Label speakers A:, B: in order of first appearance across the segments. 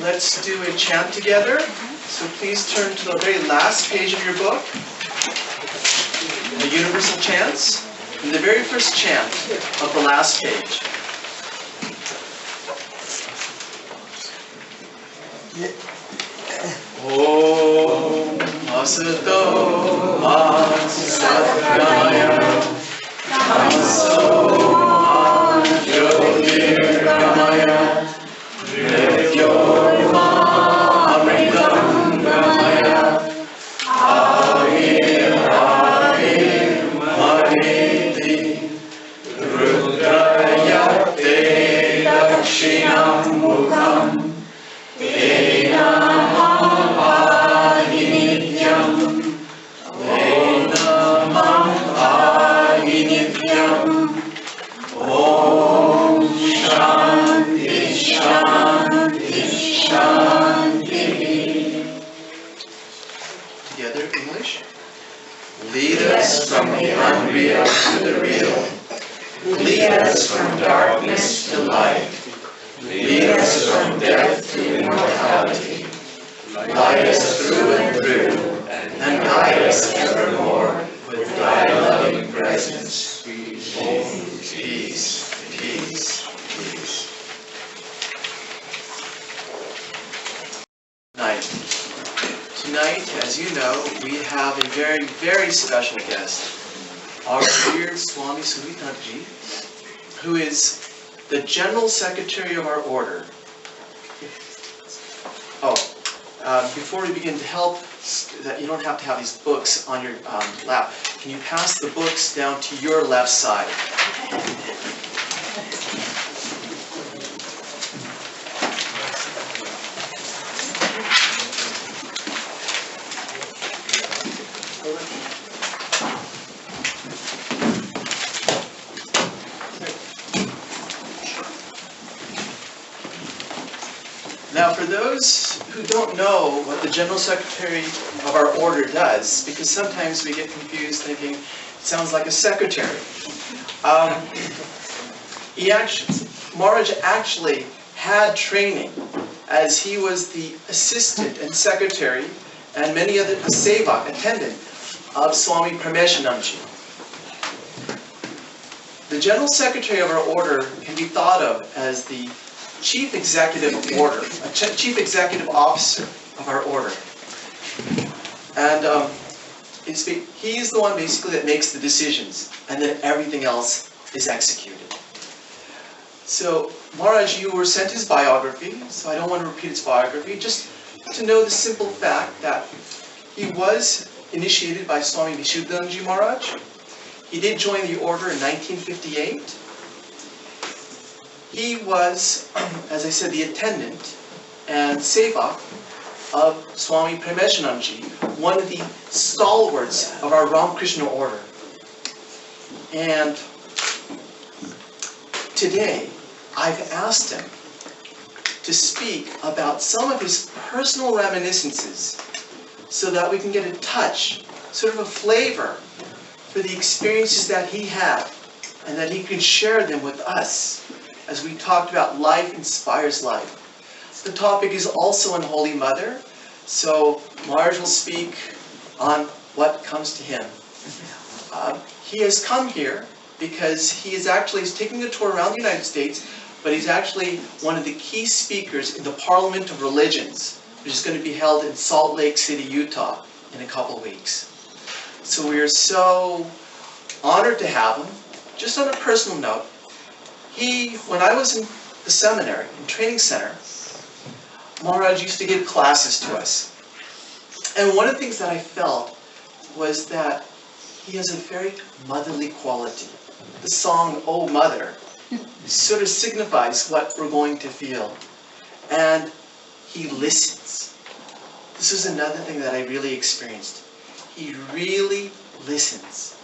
A: Let's do a chant together. So please turn to the very last page of your book, the Universal Chants, and the very first chant of the last page. Om Asato Ma Satgaya Tamso Ma Jyotirgamaya Mrityorma Amritam Gamaya Ahir Ahir Mariti Rudrayate Dakshinam Mukham Together, English. Lead us from the unreal to the real. Lead us from darkness to light. Lead us from death to immortality. Light us through and through, and guide us evermore with thy loving presence. Peace, peace, peace, peace. Tonight, as you know, we have a very, very special guest, our dear Swami Suhitananda, who is the General Secretary of our order. Before we begin to help, that you don't have to have these books on your lap. Can you pass the books down to your left side? Now, for those who don't know what the General Secretary of our order does, because sometimes we get confused thinking it sounds like a secretary. Maharaj actually
B: had training, as he was the assistant and secretary and many other sevak, attendant of Swami Parmeshanamji. The General Secretary of our order can be thought of as the Chief Executive Order, a Chief Executive Officer of our order. And he is the one basically that makes the decisions, and then everything else is executed. So, Maharaj, you were sent his biography, so I don't want to repeat his biography, just to know the simple fact that he was initiated by Swami Suhitananda Maharaj. He did join the order in 1958. He was, as I said, the attendant and sevak of Swami Parmeshanamji, one of the stalwarts of our Ramakrishna order. And today, I've asked him to speak about some of his personal reminiscences so that we can get a touch, sort of a flavor for the experiences that he had, and that he can share them with us as we talked about life inspires life. The topic is also on Holy Mother, so Maharaj will speak on what comes to him. He has come here because he is actually taking a tour around the United States, but he's actually one of the key speakers in the Parliament of Religions, which is going to be held in Salt Lake City, Utah, in a couple of weeks. So we are so honored to have him. Just on a personal note, when I was in the seminary, in training center, Maharaj used to give classes to us. And one of the things that I felt was that he has a very motherly quality. The song, "Oh Mother," sort of signifies what we're going to feel. And he listens. This is another thing that I really experienced. He really listens.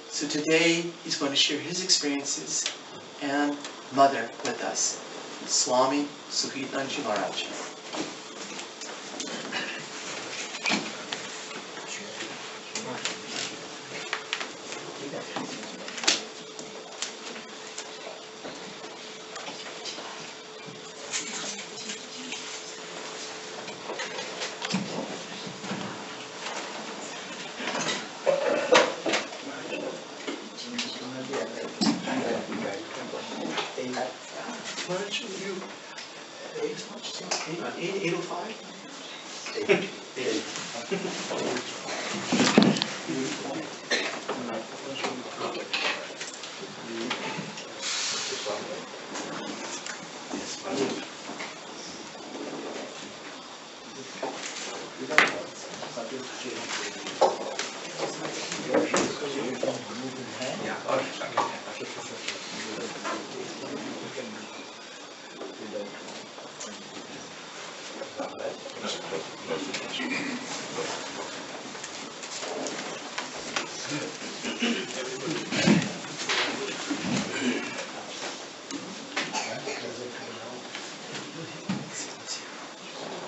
B: So today, he's going to share his experiences and Mother with us. Swami Suhitananda Maharaj.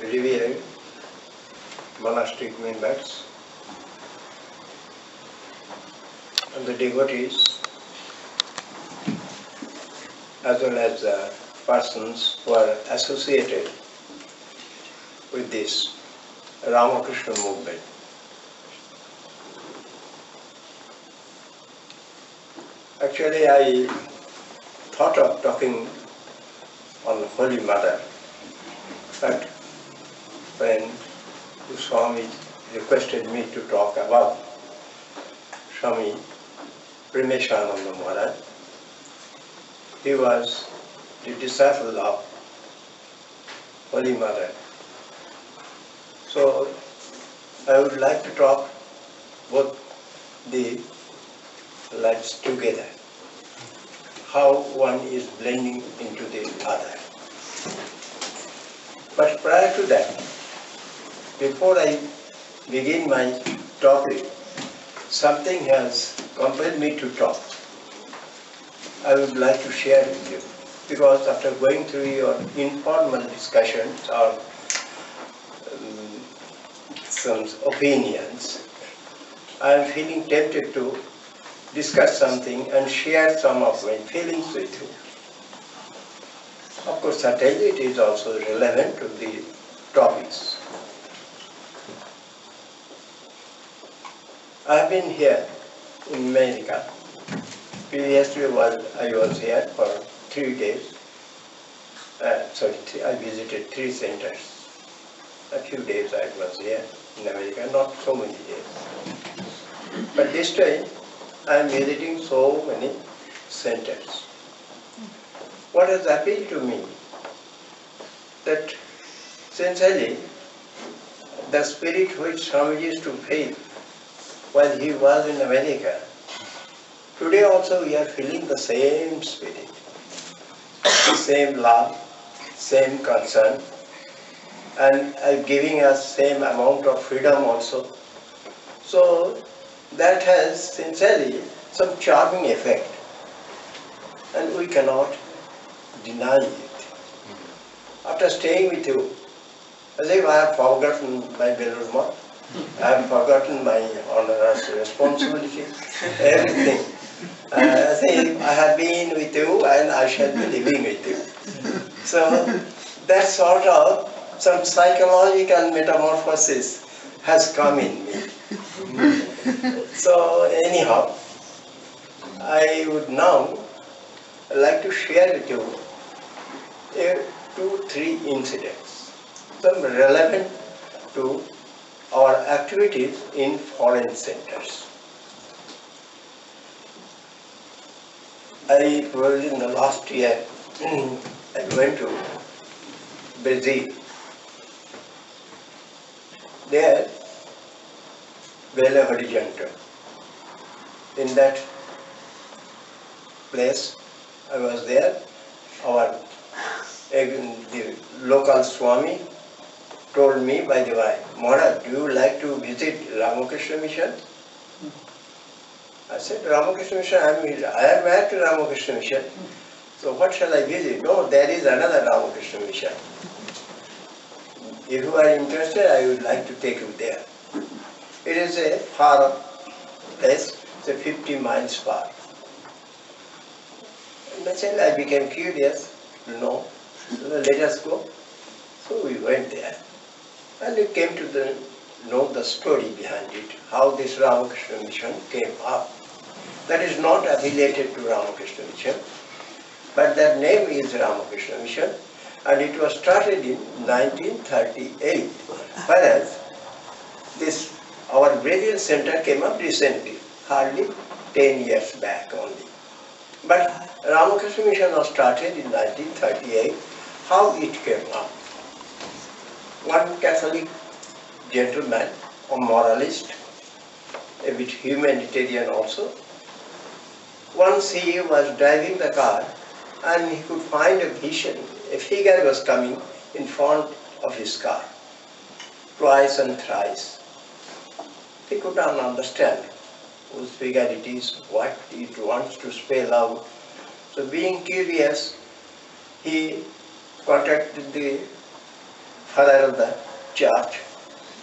C: Revered monastic members and the devotees, as well as the persons who are associated with this Ramakrishna movement. Actually, I thought of talking on Holy Mother, but when Swami requested me to talk about Swami Parmeshananda Maharaj, he was the disciple of Holy Mother. So I would like to talk both the lives together, how one is blending into the other. But prior to that, before I begin my topic, something has compelled me to talk. I would like to share with you, because after going through your informal discussions or some opinions, I am feeling tempted to discuss something and share some of my feelings with you. Of course, certainly it is also relevant to the topics. I have been here in America. Previously I was here for 3 days. I visited 3 centers. A few days I was here in America, not so many days. But this time I am visiting so many centers. What has appealed to me that essentially the spirit which Swami used to feel while he was in America, today also we are feeling the same spirit, the same love, same concern, and giving us same amount of freedom also. So that has sincerely some charming effect, and we cannot deny it. After staying with you, as if I have forgotten my Belurma, I have forgotten my onerous responsibility, everything. As if I have been with you and I shall be living with you. So that sort of some psychological metamorphosis has come in me. So anyhow, I would now like to share with you 2-3 incidents, some relevant to our activities in foreign centers. I was in the last year, I went to Brazil. There, Belo Horizonte. In that place, I was there. The local Swami told me, by the way, Maharaj, do you like to visit Ramakrishna Mission? I said, Ramakrishna Mission, I have met Ramakrishna Mission. So what shall I visit? No, there is another Ramakrishna Mission. If you are interested, I would like to take you there. It is a far place, it's 50 miles far. And I became curious to know, so let us go. So we went there. And we came to know the story behind it, how this Ramakrishna Mission came up. That is not affiliated to Ramakrishna Mission, but that name is Ramakrishna Mission, and it was started in 1938, whereas our Brazilian center came up recently, hardly 10 years back only. But Ramakrishna Mission was started in 1938. How it came up? One Catholic gentleman, a moralist, a bit humanitarian also. Once he was driving the car and he could find a vision. A figure was coming in front of his car, twice and thrice. He could not understand whose figure it is, what it wants to spell out. So being curious, he contacted the father of the church.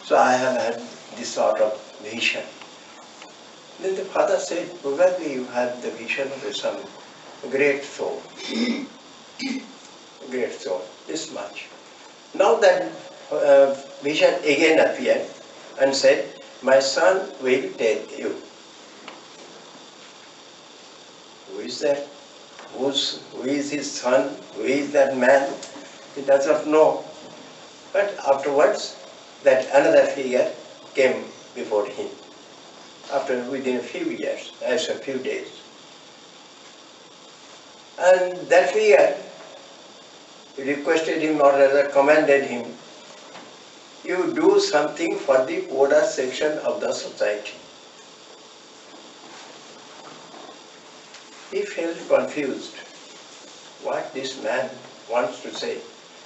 C: So I have had this sort of vision. Then the father said, probably you have the vision of some great soul. Great soul, this much. Now that vision again appeared and said, my son will tell you. Who is that? Who is his son? Who is that man? He does not know. But afterwards, that another figure came before him. Within a few years, as a few days. And that figure requested him, or rather commanded him, you do something for the poorer section of the society. He felt confused what this man wants to say.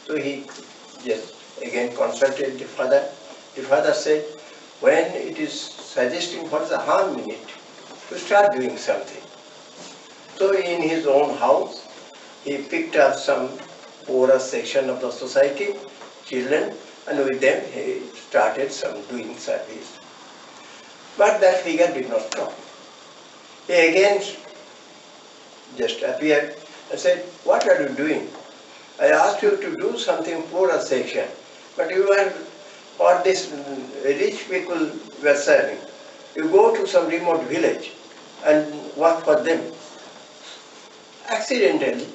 C: So he just again consulted the father. The father said, when it is suggesting what's the harm in it, to start doing something. So in his own house, he picked up some poorer section of the society, children, and with them he started doing service. But that figure did not come. He again just appeared and said, what are you doing? I asked you to do something poorer section, but you were for this rich people were serving. You go to some remote village and work for them. Accidentally,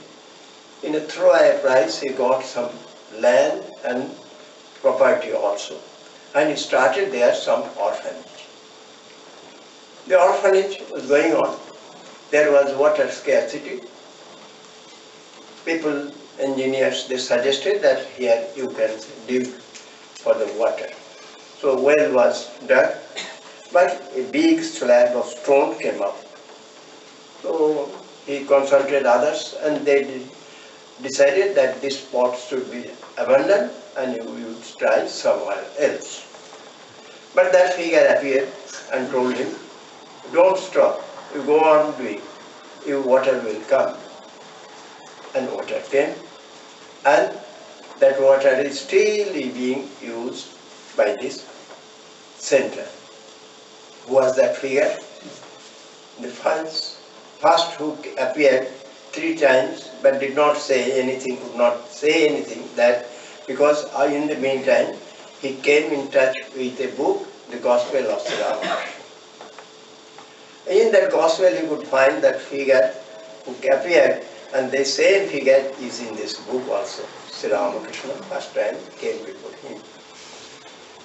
C: in a throwaway price, he got some land and property also. And he started there some orphanage. The orphanage was going on. There was water scarcity. People, engineers, they suggested that here you can dig for the water. So well was dug, but a big slab of stone came up. So he consulted others and they decided that this spot should be abandoned and we would try somewhere else. But that figure appeared and told him, don't stop, you go on doing, your water will come. And water came, and that water is still being used by this center. Who was that figure? The first who appeared 3 times but did not say anything, could not say anything, that because in the meantime he came in touch with a book, the Gospel of Sarda Maa. In that Gospel he could find that figure who appeared, and the same figure is in this book also. Sri Ramakrishna first time came before him.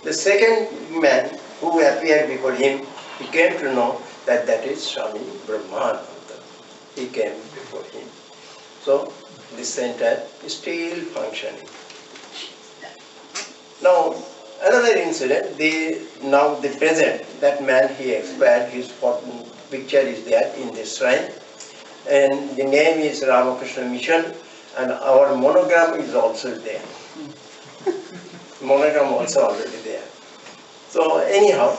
C: The second man who appeared before him, he came to know that that is Swami Brahmananda. He came before him. So this center is still functioning. Now another incident, now the present, that man he expired, his picture is there in this shrine. And the name is Ramakrishna Mission, and our monogram is also there. Monogram also already there. So anyhow,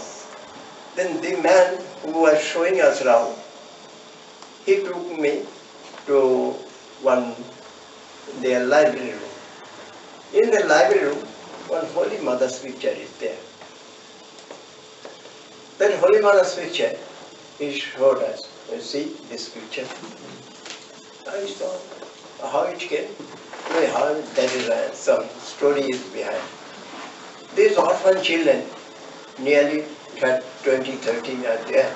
C: then the man who was showing us around, he took me to their library room. In the library room, one Holy Mother's picture is there. That Holy Mother's picture, he showed us. You see this picture? I saw how it came. How that is some story is behind. These orphan children, nearly 20, 30 are there.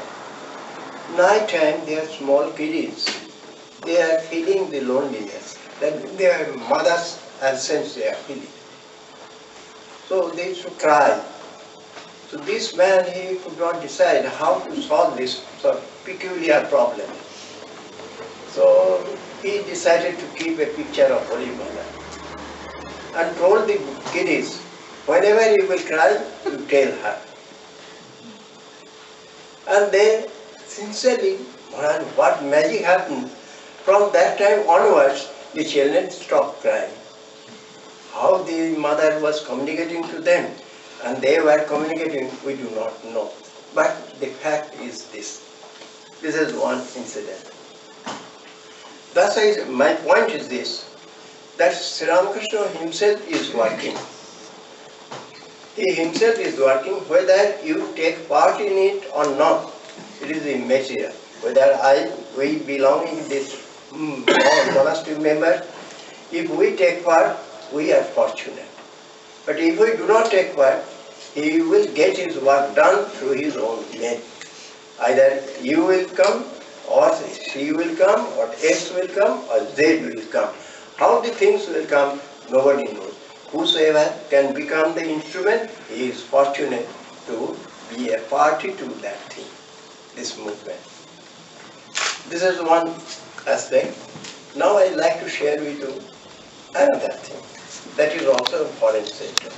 C: Night time, they are small kiddies. They are feeling the loneliness. That their mother's absence they are feeling. So they used to cry. So this man, he could not decide how to solve this sort of peculiar problem. So he decided to keep a picture of Holy Mother and told the kiddies, whenever you will cry, you tell her. And they sincerely, what magic happened? From that time onwards, the children stopped crying. How the mother was communicating to them and they were communicating, we do not know. But the fact is this. This is one incident. Thus, my point is this, that Sri Ramakrishna himself is working. He himself is working, whether you take part in it or not, it is immaterial. Whether we belong in this monastic member, if we take part, we are fortunate. But if we do not take part, he will get his work done through his own men. Either you will come, or she will come, or X will come, or Z will come. How the things will come, nobody knows. Whosoever can become the instrument, he is fortunate to be a party to that thing, this movement. This is one aspect. Now I like to share with you another thing that is also a foreign center.